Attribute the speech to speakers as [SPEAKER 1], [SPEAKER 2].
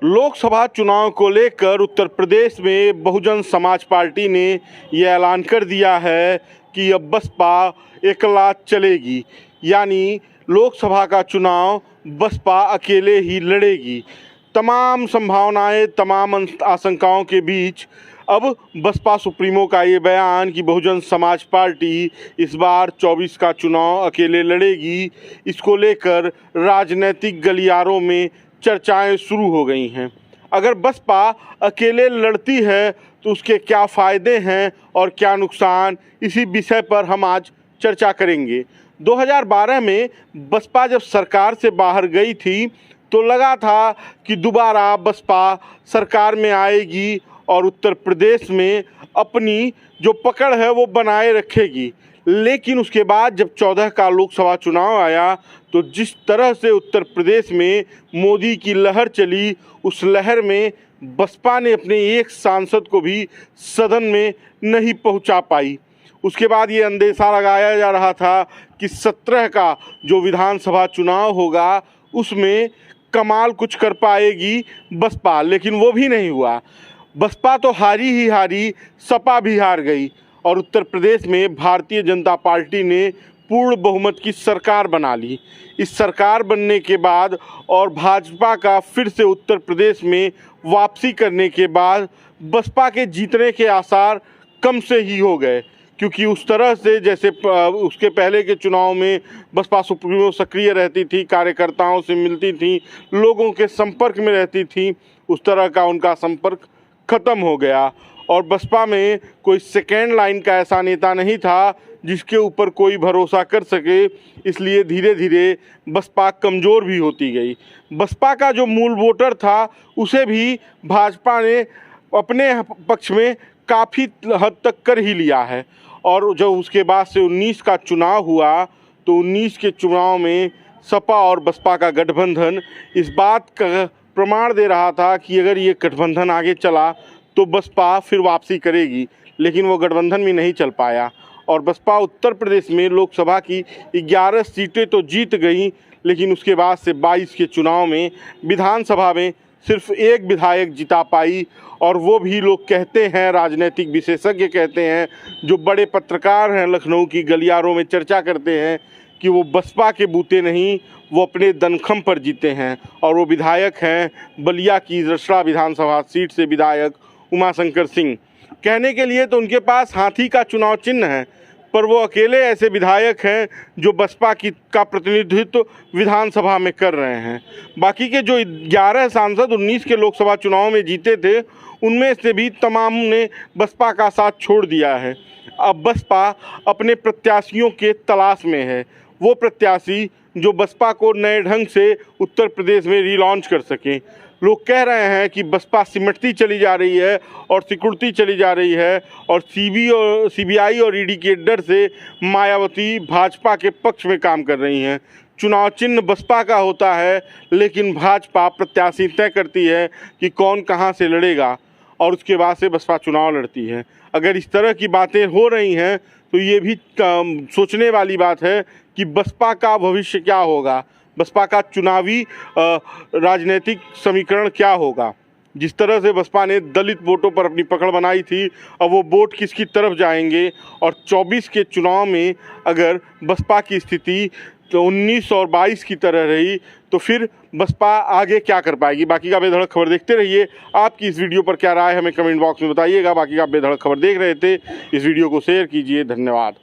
[SPEAKER 1] लोकसभा चुनाव को लेकर उत्तर प्रदेश में बहुजन समाज पार्टी ने यह ऐलान कर दिया है कि अब बसपा एकला चलेगी, यानी लोकसभा का चुनाव बसपा अकेले ही लड़ेगी। तमाम संभावनाएं, तमाम आशंकाओं के बीच अब बसपा सुप्रीमो का ये बयान कि बहुजन समाज पार्टी इस बार 24 का चुनाव अकेले लड़ेगी, इसको लेकर राजनीतिक गलियारों में चर्चाएं शुरू हो गई हैं। अगर बसपा अकेले लड़ती है तो उसके क्या फ़ायदे हैं और क्या नुकसान, इसी विषय पर हम आज चर्चा करेंगे। 2012 में बसपा जब सरकार से बाहर गई थी तो लगा था कि दोबारा बसपा सरकार में आएगी और उत्तर प्रदेश में अपनी जो पकड़ है वो बनाए रखेगी। लेकिन उसके बाद जब 14 का लोकसभा चुनाव आया तो जिस तरह से उत्तर प्रदेश में मोदी की लहर चली, उस लहर में बसपा ने अपने एक सांसद को भी सदन में नहीं पहुंचा पाई। उसके बाद ये अंदेशा लगाया जा रहा था कि 17 का जो विधानसभा चुनाव होगा उसमें कमाल कुछ कर पाएगी बसपा, लेकिन वो भी नहीं हुआ। बसपा तो हारी ही हारी, सपा भी हार गई और उत्तर प्रदेश में भारतीय जनता पार्टी ने पूर्ण बहुमत की सरकार बना ली। इस सरकार बनने के बाद और भाजपा का फिर से उत्तर प्रदेश में वापसी करने के बाद बसपा के जीतने के आसार कम से ही हो गए, क्योंकि उस तरह से जैसे उसके पहले के चुनाव में बसपा सुप्रीमो सक्रिय रहती थी, कार्यकर्ताओं से मिलती थी, लोगों के संपर्क में रहती थी, उस तरह का उनका संपर्क ख़त्म हो गया और बसपा में कोई सेकेंड लाइन का ऐसा नेता नहीं था जिसके ऊपर कोई भरोसा कर सके। इसलिए धीरे धीरे बसपा कमज़ोर भी होती गई। बसपा का जो मूल वोटर था उसे भी भाजपा ने अपने पक्ष में काफ़ी हद तक कर ही लिया है। और जब उसके बाद से 19 का चुनाव हुआ तो 19 के चुनाव में सपा और बसपा का गठबंधन इस बात का प्रमाण दे रहा था कि अगर ये गठबंधन आगे चला तो बसपा फिर वापसी करेगी, लेकिन वो गठबंधन भी नहीं चल पाया और बसपा उत्तर प्रदेश में लोकसभा की 11 सीटें तो जीत गई, लेकिन उसके बाद से 22 के चुनाव में विधानसभा में सिर्फ एक विधायक जिता पाई। और वो भी लोग कहते हैं, राजनीतिक विशेषज्ञ कहते हैं, जो बड़े पत्रकार हैं लखनऊ की गलियारों में चर्चा करते हैं कि वो बसपा के बूते नहीं, वो अपने दमखम पर जीते हैं। और वो विधायक हैं बलिया की रसड़ा विधानसभा सीट से विधायक उमाशंकर सिंह। कहने के लिए तो उनके पास हाथी का चुनाव चिन्ह है, पर वो अकेले ऐसे विधायक हैं जो बसपा का प्रतिनिधित्व विधानसभा में कर रहे हैं। बाकी के जो 11 सांसद 19 के लोकसभा चुनाव में जीते थे उनमें से भी तमाम ने बसपा का साथ छोड़ दिया है। अब बसपा अपने प्रत्याशियों के तलाश में है, वो प्रत्याशी जो बसपा को नए ढंग से उत्तर प्रदेश में रीलॉन्च कर सकें। लोग कह रहे हैं कि बसपा सिमटती चली जा रही है और सिकुड़ती चली जा रही है और सीबीआई और ईडी के डर से मायावती भाजपा के पक्ष में काम कर रही हैं। चुनाव चिन्ह बसपा का होता है, लेकिन भाजपा प्रत्याशी तय करती है कि कौन कहां से लड़ेगा और उसके बाद से बसपा चुनाव लड़ती है। अगर इस तरह की बातें हो रही हैं तो ये भी सोचने वाली बात है कि बसपा का भविष्य क्या होगा, बसपा का चुनावी राजनीतिक समीकरण क्या होगा। जिस तरह से बसपा ने दलित वोटों पर अपनी पकड़ बनाई थी, अब वो वोट किसकी तरफ जाएंगे। और 24 के चुनाव में अगर बसपा की स्थिति तो 19 और 22 की तरह रही तो फिर बसपा आगे क्या कर पाएगी। बाकी का बेधड़क खबर देखते रहिए। आपकी इस वीडियो पर क्या राय हमें कमेंट बॉक्स में बताइएगा। बाकी का बेधड़क खबर देख रहे थे, इस वीडियो को शेयर कीजिए। धन्यवाद।